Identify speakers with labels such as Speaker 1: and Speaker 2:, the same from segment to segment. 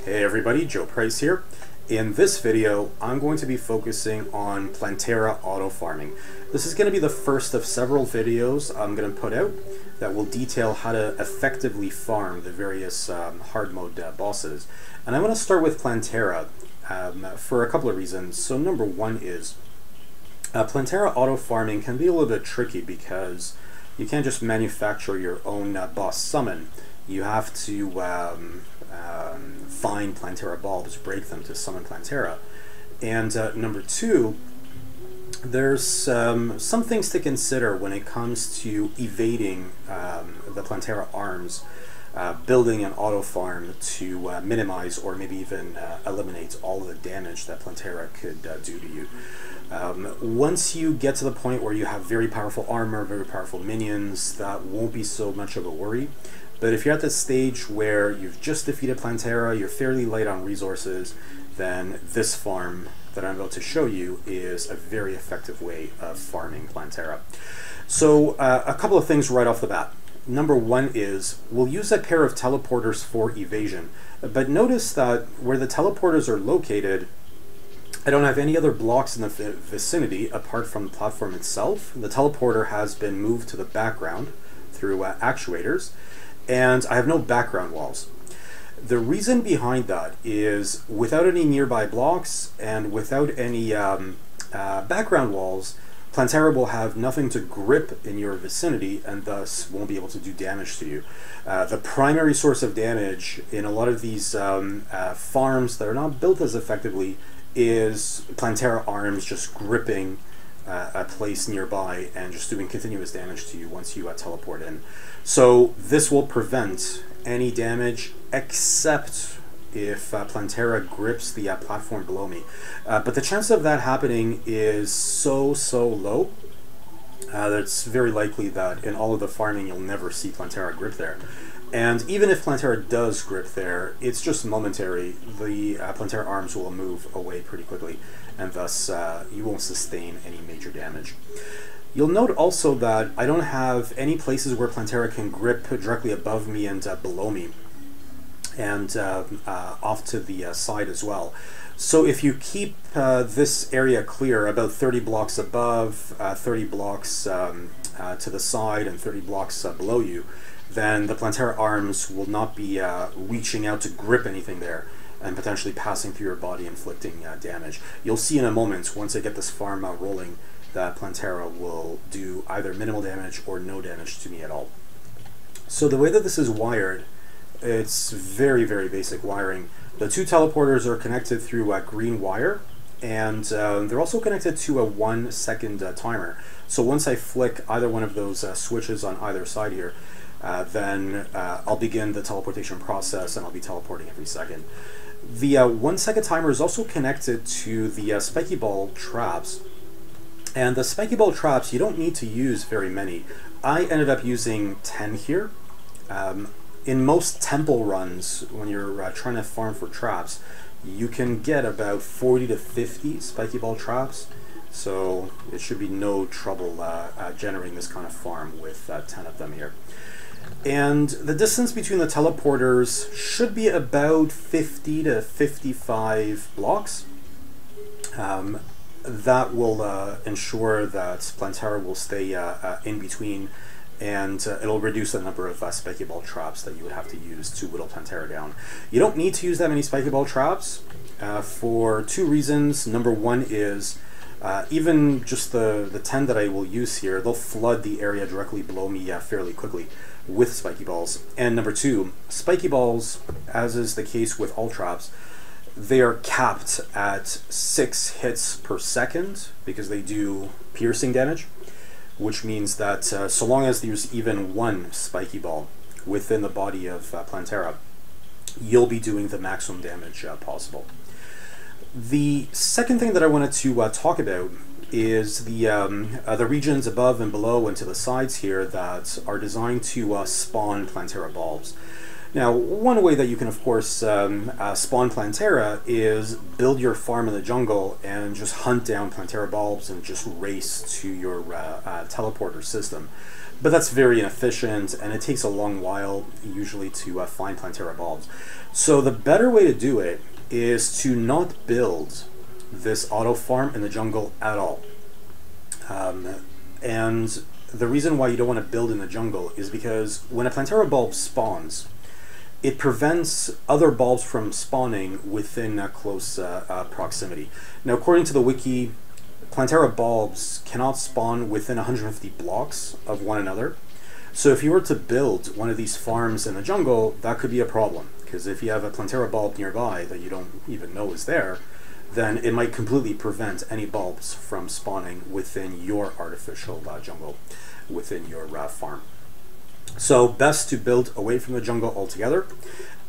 Speaker 1: Hey everybody, Joe Price here. In this video, I'm going to be focusing on Plantera auto farming. This is going to be the first of several videos I'm going to put out that will detail how to effectively farm the various hard mode bosses. And I want to start with Plantera for a couple of reasons. So number one is Plantera auto farming can be a little bit tricky because you can't just manufacture your own boss summon. You have to find Plantera bulbs, break them to summon Plantera. And number two, there's some things to consider when it comes to evading the Plantera arms, building an auto farm to minimize or maybe even eliminate all of the damage that Plantera could do to you. Once you get to the point where you have very powerful armor, very powerful minions, that won't be so much of a worry. But if you're at the stage where you've just defeated Plantera, you're fairly light on resources, then this farm that I'm about to show you is a very effective way of farming Plantera. So a couple of things right off the bat. Number one is we'll use a pair of teleporters for evasion. But notice that where the teleporters are located, I don't have any other blocks in the vicinity apart from the platform itself. The teleporter has been moved to the background through actuators, and I have no background walls. The reason behind that is without any nearby blocks and without any background walls, Plantera will have nothing to grip in your vicinity and thus won't be able to do damage to you. The primary source of damage in a lot of these farms that are not built as effectively is Plantera arms just gripping a place nearby and just doing continuous damage to you once you teleport in. So this will prevent any damage except if Plantera grips the platform below me. But the chance of that happening is so low that it's very likely that in all of the farming you'll never see Plantera grip there. And even if Plantera does grip there, it's just momentary. The Plantera arms will move away pretty quickly, and thus you won't sustain any major damage. You'll note also that I don't have any places where Plantera can grip directly above me and below me, and off to the side as well. So if you keep this area clear, about 30 blocks above, 30 blocks to the side, and 30 blocks below you, then the Plantera arms will not be reaching out to grip anything there and potentially passing through your body, inflicting damage. You'll see in a moment, once I get this farm rolling, that Plantera will do either minimal damage or no damage to me at all. So the way that this is wired, it's very basic wiring. The two teleporters are connected through a green wire, and they're also connected to a 1 second timer. So once I flick either one of those switches on either side here, then I'll begin the teleportation process and I'll be teleporting every second. The 1 second timer is also connected to the spiky ball traps. And the spiky ball traps, you don't need to use very many. I ended up using 10 here. In most temple runs, when you're trying to farm for traps, you can get about 40 to 50 spiky ball traps. So it should be no trouble generating this kind of farm with 10 of them here. And the distance between the teleporters should be about 50 to 55 blocks. That will ensure that Plantera will stay in between, and it'll reduce the number of spiky ball traps that you would have to use to whittle Plantera down. You don't need to use that many spiky ball traps for two reasons. Number one is even just the 10 that I will use here, they'll flood the area directly below me fairly quickly with spiky balls. And number two, spiky balls, as is the case with all traps, they are capped at 6 hits per second because they do piercing damage, which means that so long as there's even one spiky ball within the body of Plantera, you'll be doing the maximum damage possible. The second thing that I wanted to talk about is the regions above and below and to the sides here that are designed to spawn Plantera bulbs. Now, one way that you can, of course, spawn Plantera is build your farm in the jungle and just hunt down Plantera bulbs and just race to your teleporter system. But that's very inefficient, and it takes a long while, usually, to find Plantera bulbs. So the better way to do it is to not build this auto farm in the jungle at all. And the reason why you don't want to build in the jungle is because when a Plantera bulb spawns, it prevents other bulbs from spawning within close proximity. Now, according to the wiki, Plantera bulbs cannot spawn within 150 blocks of one another. So if you were to build one of these farms in the jungle, that could be a problem. Because if you have a Plantera bulb nearby that you don't even know is there, then it might completely prevent any bulbs from spawning within your artificial jungle, within your farm. So best to build away from the jungle altogether.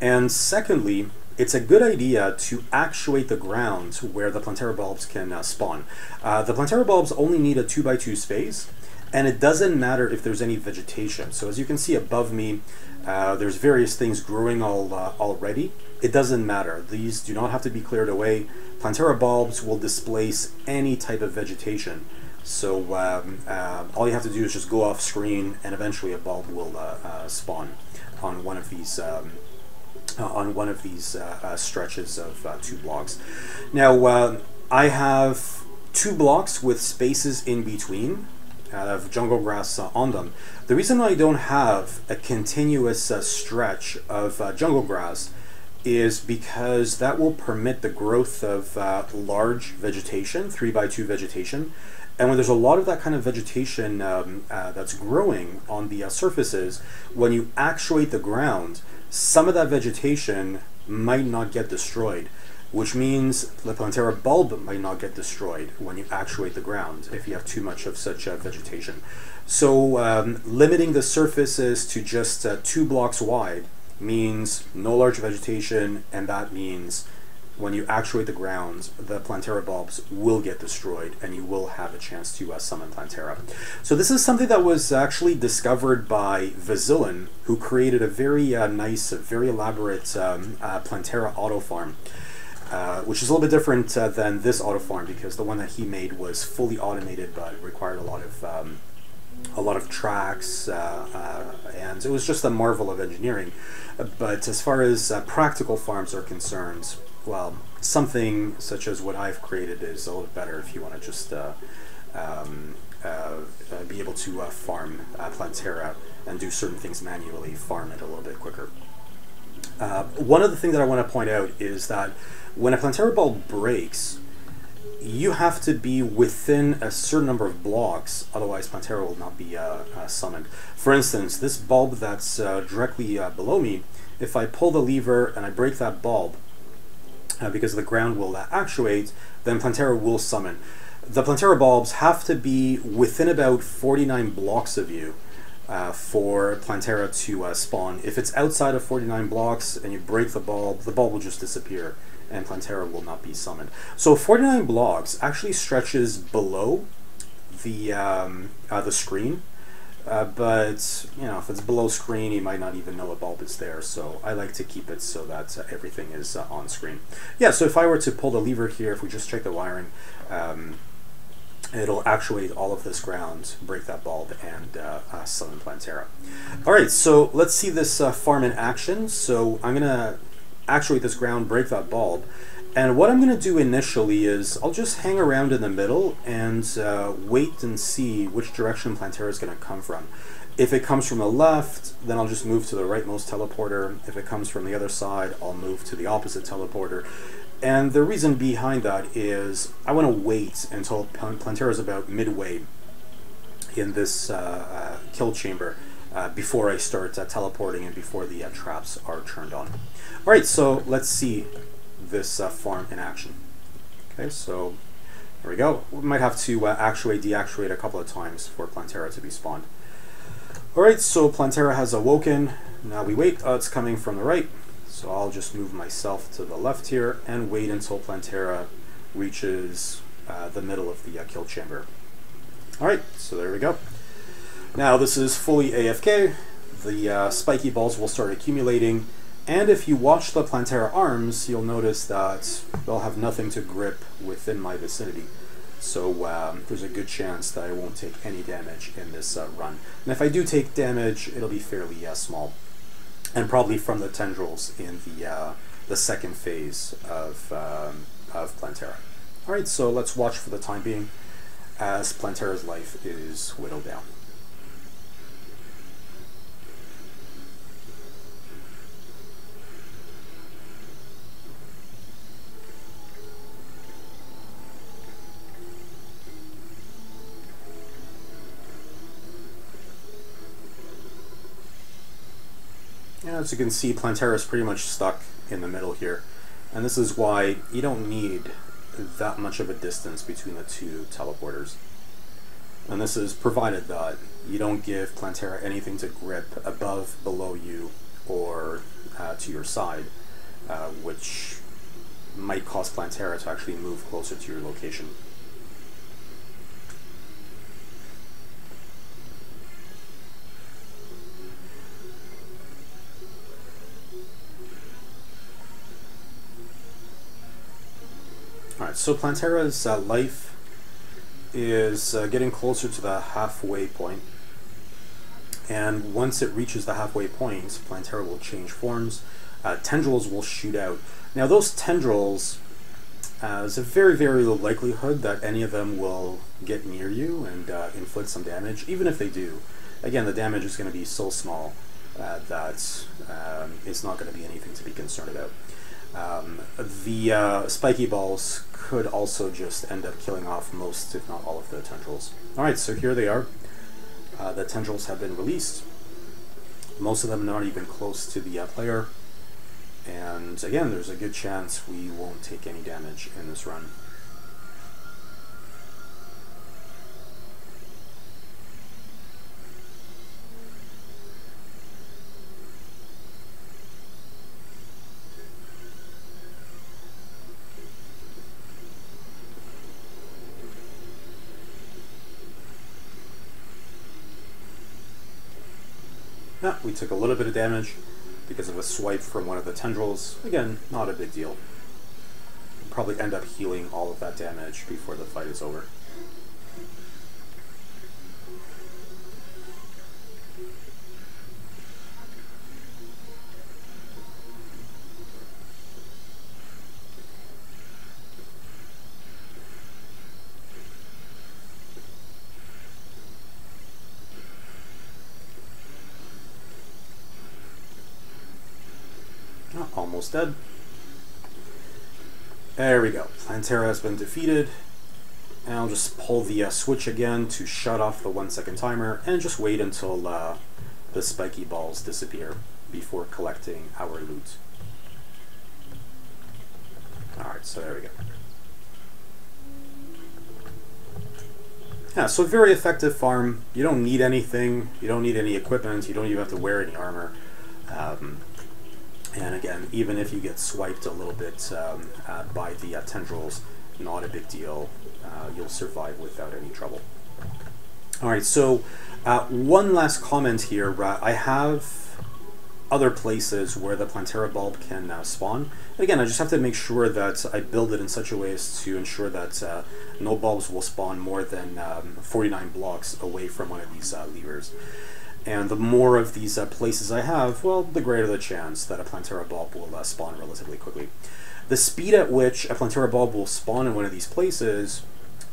Speaker 1: And secondly, it's a good idea to actuate the ground where the Plantera bulbs can spawn. The Plantera bulbs only need a 2x2 space, and it doesn't matter if there's any vegetation. So as you can see above me, there's various things growing already. It doesn't matter. These do not have to be cleared away. Plantera bulbs will displace any type of vegetation. So all you have to do is just go off screen, and eventually a bulb will spawn on one of these stretches of 2 blocks. Now I have 2 blocks with spaces in between. I have jungle grass on them. The reason I don't have a continuous stretch of jungle grass is because that will permit the growth of large vegetation, 3x2 vegetation. And when there's a lot of that kind of vegetation that's growing on the surfaces, when you actuate the ground, some of that vegetation might not get destroyed, which means the Plantera bulb might not get destroyed when you actuate the ground if you have too much of such vegetation. So limiting the surfaces to just 2 blocks wide means no large vegetation, and that means when you actuate the ground, the Plantera bulbs will get destroyed, and you will have a chance to summon Plantera. So this is something that was actually discovered by Vazilin, who created a very nice, very elaborate Plantera auto farm, which is a little bit different than this auto farm, because the one that he made was fully automated, but required a lot of tracks, and it was just a marvel of engineering. But as far as practical farms are concerned, well, something such as what I've created is a little better if you want to just be able to farm Plantera and do certain things manually, farm it a little bit quicker. One other thing that I want to point out is that when a Plantera bulb breaks, you have to be within a certain number of blocks, otherwise Plantera will not be summoned. For instance, this bulb that's directly below me, if I pull the lever and I break that bulb, because the ground will actuate, then Plantera will summon. The Plantera bulbs have to be within about 49 blocks of you for Plantera to spawn. If it's outside of 49 blocks and you break the bulb will just disappear, and Plantera will not be summoned. So 49 blocks actually stretches below the screen, but you know, if it's below screen, you might not even know a bulb is there. So I like to keep it so that everything is on screen. Yeah. So if I were to pull the lever here, if we just check the wiring, it'll actuate all of this ground, break that bulb, and summon Plantera. All right. So let's see this farm in action. So I'm gonna actuate this ground, break that bulb, and what I'm going to do initially is I'll just hang around in the middle and wait and see which direction Plantera is going to come from. If it comes from the left, then I'll just move to the rightmost teleporter. If it comes from the other side, I'll move to the opposite teleporter. And the reason behind that is I want to wait until Plantera is about midway in this kill chamber before I start teleporting and before the traps are turned on. Alright, so let's see this farm in action. Okay, so there we go. We might have to actuate, deactuate a couple of times for Plantera to be spawned. Alright, so Plantera has awoken. Now we wait. It's coming from the right. So I'll just move myself to the left here and wait until Plantera reaches the middle of the kill chamber. Alright, so there we go. Now this is fully AFK. the spiky balls will start accumulating, and if you watch the Plantera arms, you'll notice that they'll have nothing to grip within my vicinity. So there's a good chance that I won't take any damage in this run. And if I do take damage, it'll be fairly small, and probably from the tendrils in the second phase of Plantera. All right, so let's watch for the time being as Plantera's life is whittled down. As you can see, Plantera is pretty much stuck in the middle here, and this is why you don't need that much of a distance between the two teleporters. And this is provided that you don't give Plantera anything to grip above, below you, or to your side, which might cause Plantera to actually move closer to your location. Alright, so Plantera's life is getting closer to the halfway point, and once it reaches the halfway point, Plantera will change forms. Tendrils will shoot out. Now those tendrils, there's a very, very low likelihood that any of them will get near you and inflict some damage. Even if they do, again, the damage is going to be so small that it's not going to be anything to be concerned about. The spiky balls could also just end up killing off most, if not all, of the tendrils. Alright, so here they are. The tendrils have been released. Most of them not even close to the player. And again, there's a good chance we won't take any damage in this run. Yeah, we took a little bit of damage because of a swipe from one of the tendrils. Again, not a big deal. We'll probably end up healing all of that damage before the fight is over. Almost dead. There we go. Plantera has been defeated. And I'll just pull the switch again to shut off the 1 second timer and just wait until the spiky balls disappear before collecting our loot. Alright, so there we go. Yeah, so very effective farm. You don't need anything. You don't need any equipment. You don't even have to wear any armor. And again, even if you get swiped a little bit by the tendrils, not a big deal. You'll survive without any trouble. Alright, so one last comment here. I have other places where the Plantera bulb can spawn. And again, I just have to make sure that I build it in such a way as to ensure that no bulbs will spawn more than 49 blocks away from one of these levers. And the more of these places I have, well, the greater the chance that a Plantera bulb will spawn relatively quickly. The speed at which a Plantera bulb will spawn in one of these places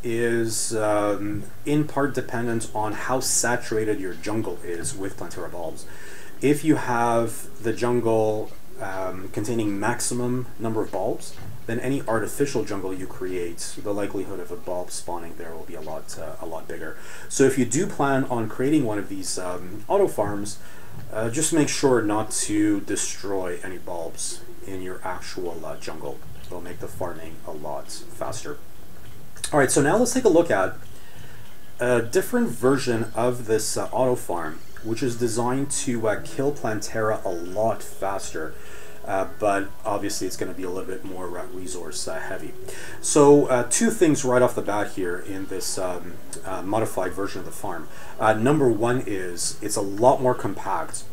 Speaker 1: is in part dependent on how saturated your jungle is with Plantera bulbs. If you have the jungle containing maximum number of bulbs, then any artificial jungle you create, the likelihood of a bulb spawning there will be a lot bigger. So if you do plan on creating one of these auto farms, just make sure not to destroy any bulbs in your actual jungle. It'll make the farming a lot faster. Alright, so now let's take a look at a different version of this auto farm, which is designed to kill Plantera a lot faster. But obviously it's going to be a little bit more resource heavy. So two things right off the bat here in this modified version of the farm. Number one is it's a lot more compact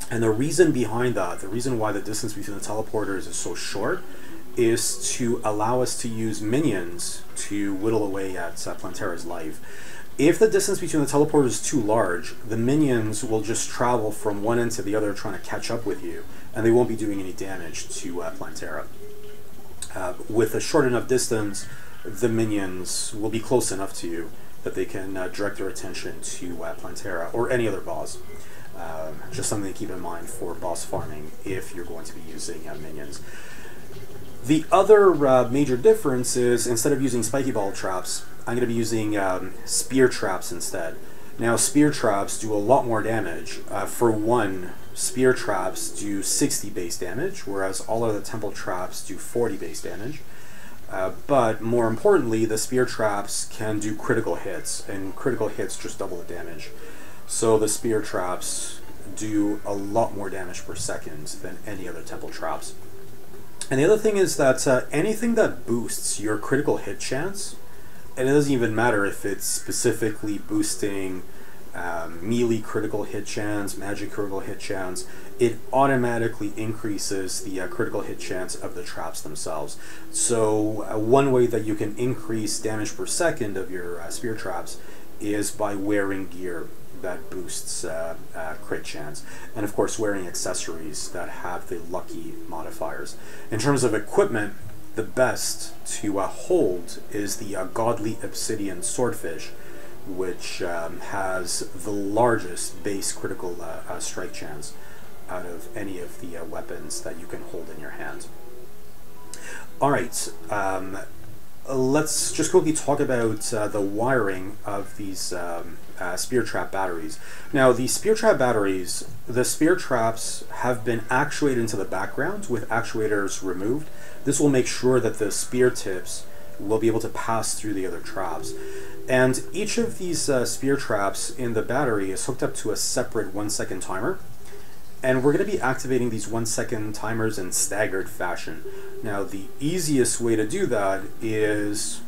Speaker 1: And the reason behind that, the reason why the distance between the teleporters is so short, is to allow us to use minions to whittle away at Plantera's life. If the distance between the teleporters is too large, the minions will just travel from one end to the other trying to catch up with you, and they won't be doing any damage to Plantera. With a short enough distance, the minions will be close enough to you that they can direct their attention to Plantera or any other boss. Just something to keep in mind for boss farming if you're going to be using minions. The other major difference is, instead of using spiky ball traps, I'm going to be using spear traps instead. Now, spear traps do a lot more damage. For one, spear traps do 60 base damage, whereas all of the temple traps do 40 base damage. But more importantly, the spear traps can do critical hits, and critical hits just double the damage. So the spear traps do a lot more damage per second than any other temple traps. And the other thing is that anything that boosts your critical hit chance, and it doesn't even matter if it's specifically boosting melee critical hit chance, magic critical hit chance, it automatically increases the critical hit chance of the traps themselves. So one way that you can increase damage per second of your spear traps is by wearing gear that boosts crit chance, and of course wearing accessories that have the lucky modifiers. In terms of equipment, the best to hold is the Godly Obsidian Swordfish, which has the largest base critical strike chance out of any of the weapons that you can hold in your hand. Alright, let's just quickly talk about the wiring of these spear trap batteries. Now, the spear trap batteries, the spear traps have been actuated into the background with actuators removed. This will make sure that the spear tips will be able to pass through the other traps. And each of these spear traps in the battery is hooked up to a separate 1-second timer. And we're going to be activating these 1-second timers in staggered fashion. Now, the easiest way to do that is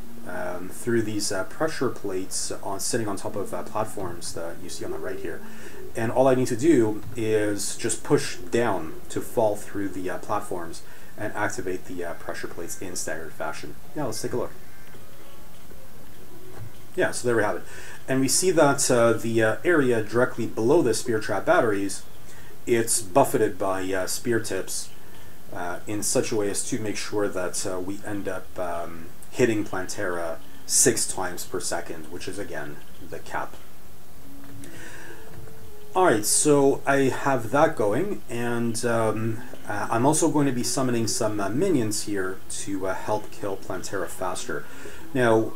Speaker 1: through these pressure plates sitting on top of platforms that you see on the right here. And all I need to do is just push down to fall through the platforms and activate the pressure plates in staggered fashion. Yeah, let's take a look. Yeah, so there we have it. And we see that the area directly below the spear trap batteries, it's buffeted by spear tips in such a way as to make sure that we end up hitting Plantera 6 times per second, which is again the cap. Alright, so I have that going, and I'm also going to be summoning some minions here to help kill Plantera faster. Now,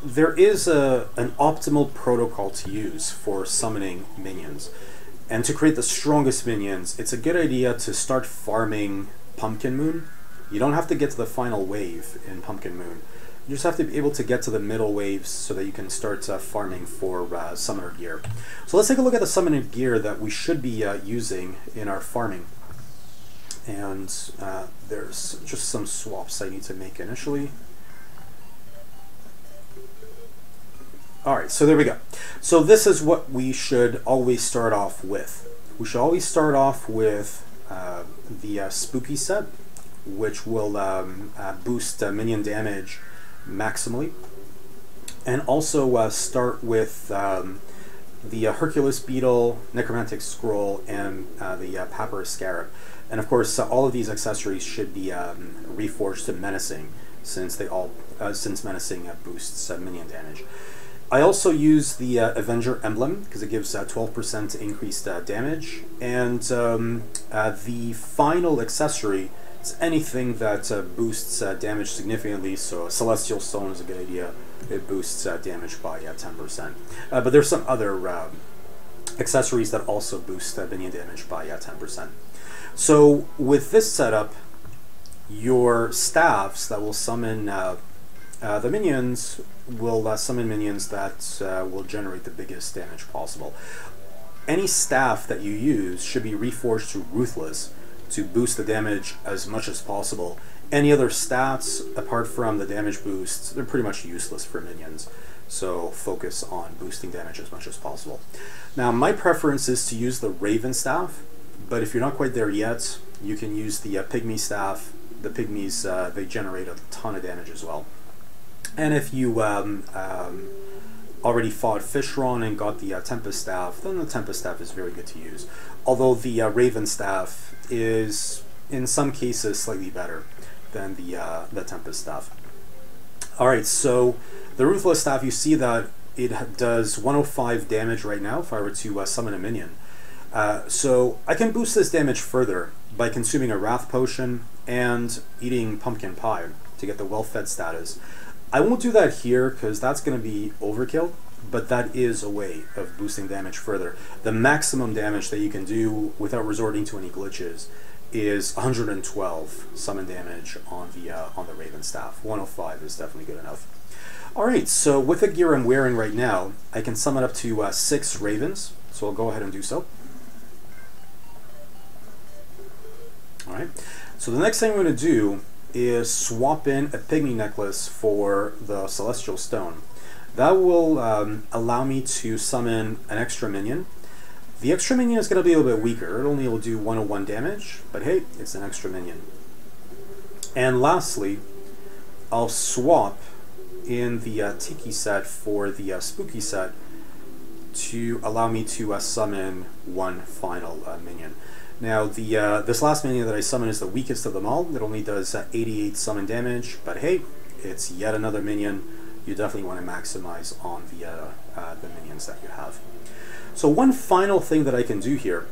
Speaker 1: there is an optimal protocol to use for summoning minions. And to create the strongest minions, it's a good idea to start farming Pumpkin Moon. You don't have to get to the final wave in Pumpkin Moon. You just have to be able to get to the middle waves so that you can start farming for summoner gear. So let's take a look at the summoner gear that we should be using in our farming. And there's just some swaps I need to make initially. Alright, so there we go. So this is what we should always start off with. We should always start off with the Spooky set, which will boost minion damage maximally. And also start with the Hercules Beetle, Necromantic Scroll, and the Papyrus Scarab. And of course, all of these accessories should be reforged to Menacing, since they all since Menacing boosts minion damage. I also use the Avenger Emblem because it gives 12% increased damage, and the final accessory is anything that boosts damage significantly. So Celestial Stone is a good idea. It boosts damage by 10%. But there's some other accessories that also boost minion damage by 10%. So with this setup, your staffs that will summon the minions will summon minions that will generate the biggest damage possible. Any staff that you use should be reforged to Ruthless to boost the damage as much as possible. Any other stats apart from the damage boosts, they're pretty much useless for minions. So focus on boosting damage as much as possible. Now, my preference is to use the Raven Staff. but if you're not quite there yet, you can use the Pygmy Staff. The Pygmies, they generate a ton of damage as well. And if you already fought Fishron and got the Tempest Staff, then the Tempest Staff is very good to use. Although the Raven Staff is, in some cases, slightly better than the Tempest Staff. Alright, so the Ruthless Staff, you see that it does 105 damage right now if I were to summon a minion. So I can boost this damage further by consuming a Wrath Potion and eating Pumpkin Pie to get the Well-Fed status. I won't do that here because that's going to be overkill, but that is a way of boosting damage further. The maximum damage that you can do without resorting to any glitches is 112 summon damage on the Raven Staff. 105 is definitely good enough. Alright, so with the gear I'm wearing right now, I can summon up to 6 Ravens, so I'll go ahead and do so. Alright, so the next thing I'm going to do is swap in a Pygmy Necklace for the Celestial Stone. That will allow me to summon an extra minion. The extra minion is going to be a little bit weaker. It only will do 101 damage, but hey, it's an extra minion. And lastly, I'll swap in the Tiki set for the Spooky set to allow me to summon one final minion. Now, this last minion that I summon is the weakest of them all. It only does 88 summon damage, but hey, it's yet another minion. You definitely want to maximize on the minions that you have. So one final thing that I can do here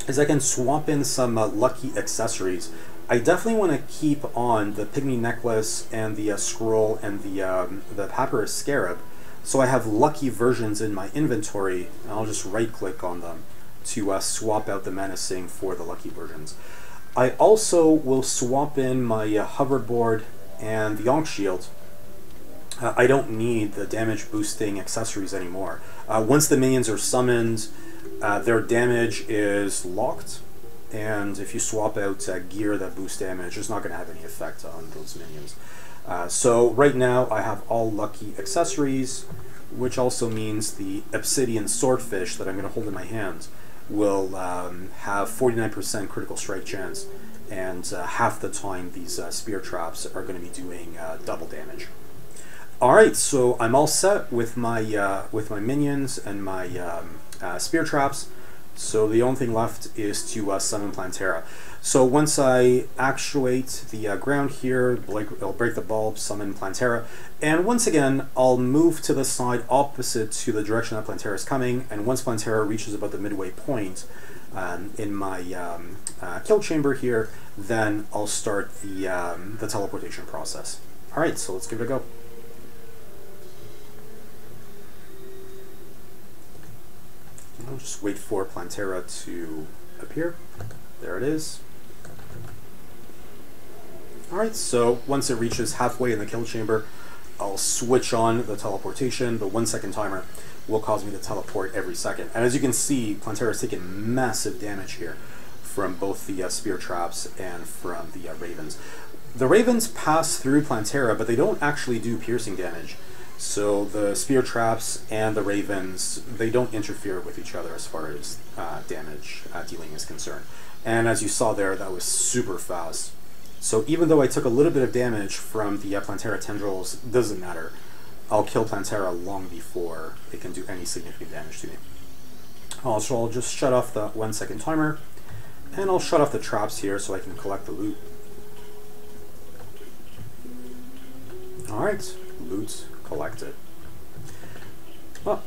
Speaker 1: is I can swap in some lucky accessories. I definitely want to keep on the Pygmy Necklace and the Scroll and the Papyrus Scarab, so I have lucky versions in my inventory, and I'll just right-click on them to swap out the Menacing for the lucky versions. I also will swap in my Hoverboard and the Ankh Shield. I don't need the damage boosting accessories anymore. Once the minions are summoned, their damage is locked, and if you swap out gear that boosts damage, it's not going to have any effect on those minions. So right now I have all lucky accessories, which also means the Obsidian Swordfish that I'm going to hold in my hand will have 49% critical strike chance, and half the time these spear traps are going to be doing double damage. Alright, so I'm all set with my minions and my spear traps, so the only thing left is to summon Plantera. So once I actuate the ground here, I'll break the bulb, summon Plantera, and once again I'll move to the side opposite to the direction that Plantera is coming, and once Plantera reaches about the midway point in my kill chamber here, then I'll start the teleportation process. Alright, so let's give it a go. I'll just wait for Plantera to appear. There it is. Alright, so once it reaches halfway in the kill chamber, I'll switch on the teleportation. The 1 second timer will cause me to teleport every second. And as you can see, Plantera is taking massive damage here from both the spear traps and from the ravens. The ravens pass through Plantera, but they don't actually do piercing damage. So the spear traps and the ravens, they don't interfere with each other as far as damage dealing is concerned. And as you saw there, that was super fast. So even though I took a little bit of damage from the Plantera tendrils, doesn't matter. I'll kill Plantera long before it can do any significant damage to me. Also, I'll just shut off the 1 second timer, and I'll shut off the traps here so I can collect the loot. Alright, loot collected. Well,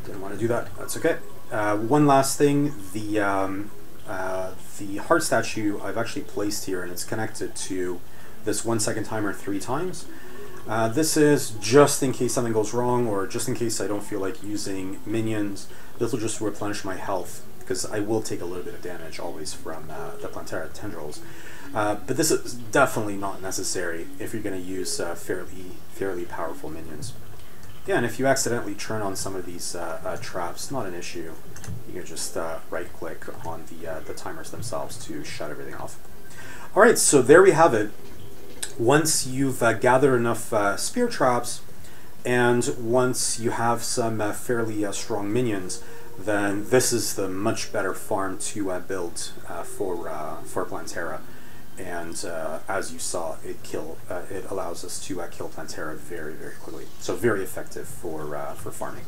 Speaker 1: didn't want to do that, that's okay. One last thing, the heart statue I've actually placed here, and it's connected to this 1 second timer 3 times. This is just in case something goes wrong, or just in case I don't feel like using minions. This will just replenish my health, because I will take a little bit of damage always from the Plantera tendrils. But this is definitely not necessary if you're going to use fairly powerful minions. Yeah, and if you accidentally turn on some of these traps, not an issue. You can just right-click on the timers themselves to shut everything off. Alright, so there we have it. Once you've gathered enough spear traps, and once you have some fairly strong minions, then this is the much better farm to build for Plantera. And as you saw, it allows us to kill Plantera very, very quickly. So very effective for farming.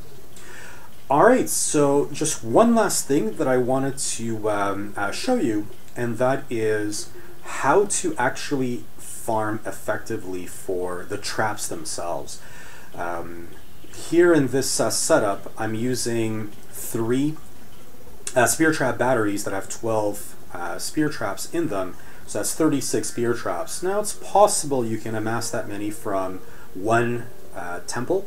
Speaker 1: All right, so just one last thing that I wanted to show you, and that is how to actually farm effectively for the traps themselves. Here in this setup, I'm using 3 spear trap batteries that have 12 spear traps in them. So that's 36 spear traps. Now it's possible you can amass that many from one temple,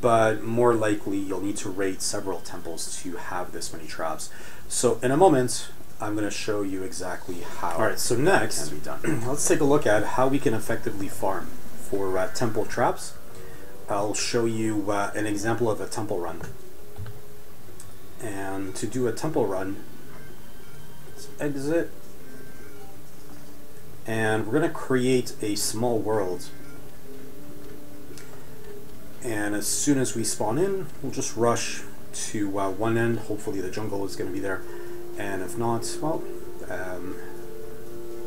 Speaker 1: but more likely you'll need to raid several temples to have this many traps. So in a moment, I'm going to show you exactly how. All right, so next, can be done. Let's take a look at how we can effectively farm for temple traps. I'll show you an example of a temple run. And to do a temple run, let's exit. And we're going to create a small world. And as soon as we spawn in, we'll just rush to one end. Hopefully the jungle is going to be there. And if not, well,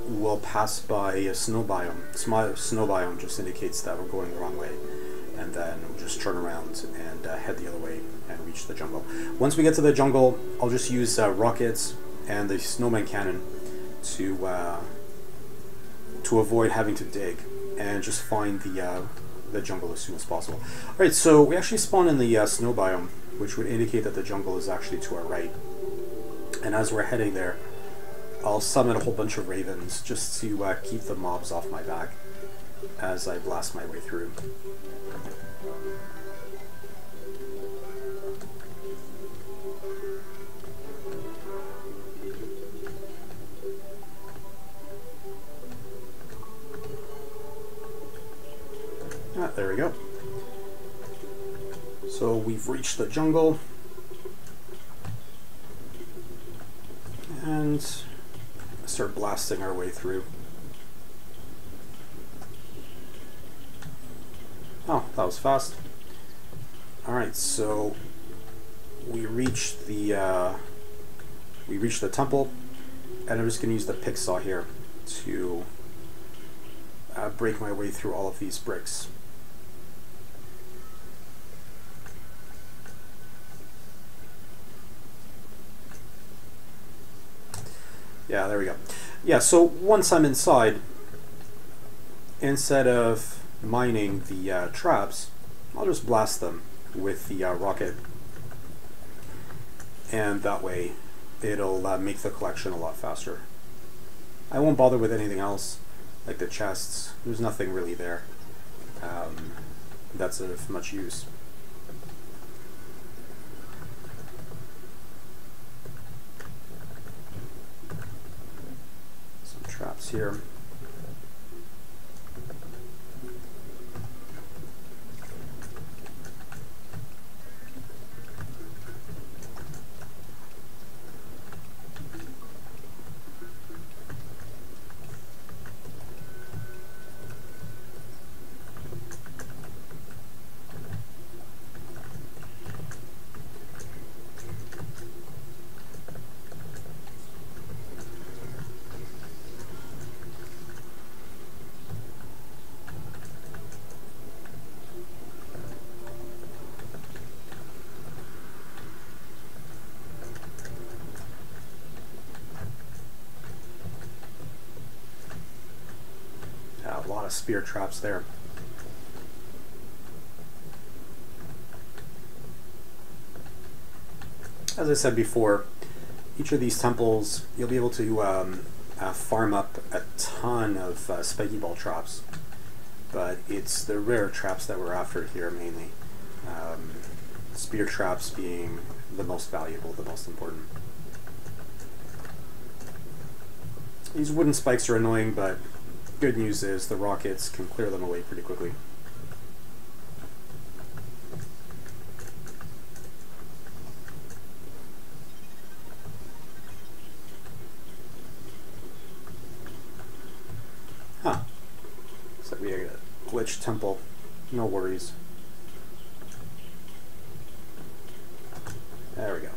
Speaker 1: we'll pass by a snow biome. Snow biome just indicates that we're going the wrong way. And then we'll just turn around and head the other way and reach the jungle. Once we get to the jungle, I'll just use rockets and the snowman cannon to avoid having to dig and just find the jungle as soon as possible. Alright, so we actually spawn in the snow biome, which would indicate that the jungle is actually to our right. And as we're heading there, I'll summon a whole bunch of ravens just to keep the mobs off my back as I blast my way through. There we go. So we've reached the jungle. And start blasting our way through. Oh, that was fast. Alright, so we reached the temple, and I'm just going to use the pick saw here to break my way through all of these bricks. Yeah, there we go. Yeah, so once I'm inside, instead of mining the traps, I'll just blast them with the rocket. And that way, it'll make the collection a lot faster. I won't bother with anything else, like the chests. There's nothing really there that's of much use. Traps here. A lot of spear traps there. As I said before, each of these temples you'll be able to farm up a ton of spiky ball traps, but it's the rare traps that we're after here mainly. Spear traps being the most valuable, the most important. These wooden spikes are annoying, but good news is the rockets can clear them away pretty quickly. Huh. Looks like we got a glitched temple. No worries. There we go.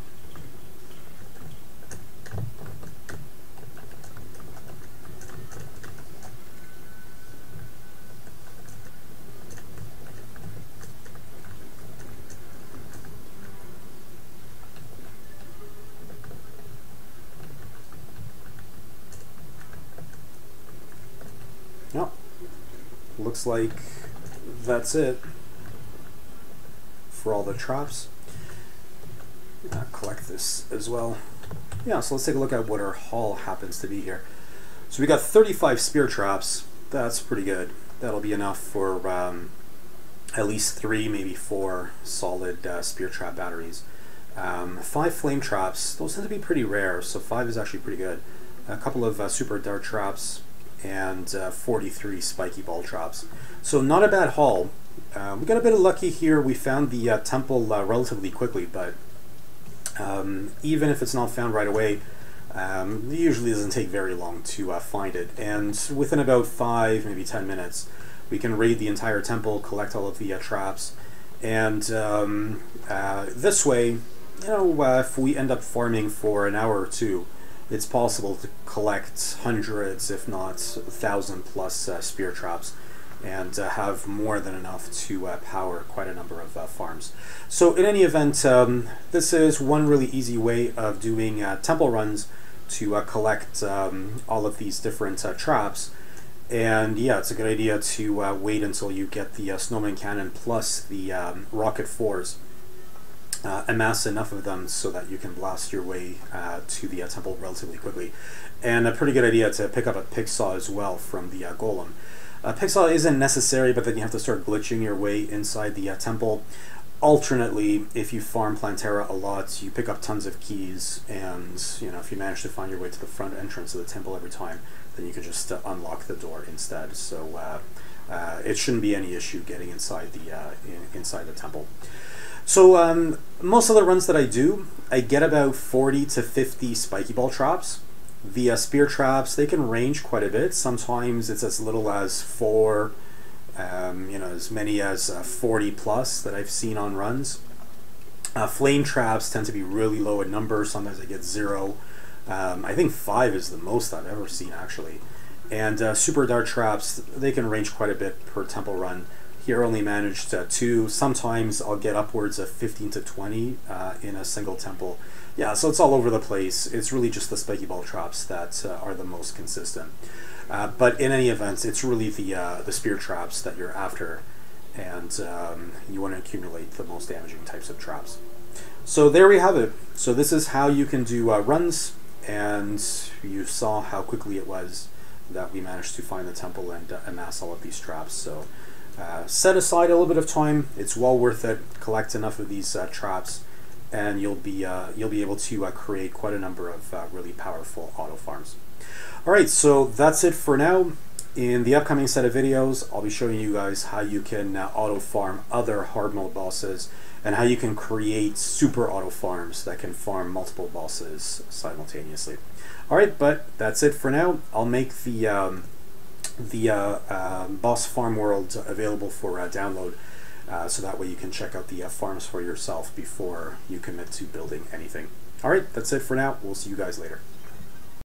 Speaker 1: Well, looks like that's it for all the traps. Collect this as well. Yeah, so let's take a look at what our haul happens to be here. So we got 35 spear traps. That's pretty good. That'll be enough for at least 3, maybe 4 solid spear trap batteries. 5 flame traps. Those tend to be pretty rare, so 5 is actually pretty good. A couple of super dart traps and 43 spiky ball traps. So not a bad haul. We got a bit of lucky here. We found the temple relatively quickly, but even if it's not found right away, it usually doesn't take very long to find it. And within about 5, maybe 10 minutes, we can raid the entire temple, collect all of the traps, and this way, you know, if we end up farming for an hour or two, it's possible to collect hundreds, if not 1,000 plus spear traps, and have more than enough to power quite a number of farms. So in any event, this is one really easy way of doing temple runs to collect all of these different traps. And yeah, it's a good idea to wait until you get the snowman cannon plus the rocket 4s. Amass enough of them so that you can blast your way to the temple relatively quickly. And a pretty good idea to pick up a pick saw as well from the golem. Pick saw isn't necessary, but then you have to start glitching your way inside the temple. Alternately, if you farm Plantera a lot, you pick up tons of keys, and you know, if you manage to find your way to the front entrance of the temple every time, then you can just unlock the door instead. So it shouldn't be any issue getting inside the temple. So most of the runs that I do, I get about 40 to 50 spiky ball traps. The spear traps, they can range quite a bit. Sometimes it's as little as 4, you know, as many as 40 plus that I've seen on runs. Flame traps tend to be really low in number. Sometimes I get 0. I think 5 is the most I've ever seen, actually. And super dart traps, they can range quite a bit per temple run. Here I only managed 2. Sometimes I'll get upwards of 15 to 20 in a single temple. Yeah, so it's all over the place. It's really just the spiky ball traps that are the most consistent. But in any event, it's really the spear traps that you're after, and you want to accumulate the most damaging types of traps. So there we have it. So this is how you can do runs, and you saw how quickly it was that we managed to find the temple and amass all of these traps. So set aside a little bit of time. It's well worth it. Collect enough of these traps, and you'll be able to create quite a number of really powerful auto farms. All right, so that's it for now. In the upcoming set of videos, I'll be showing you guys how you can auto farm other hard mode bosses, and how you can create super auto farms that can farm multiple bosses simultaneously. All right, but that's it for now. I'll make the boss farm world available for download, so that way you can check out the farms for yourself before you commit to building anything. All right, that's it for now. We'll see you guys later.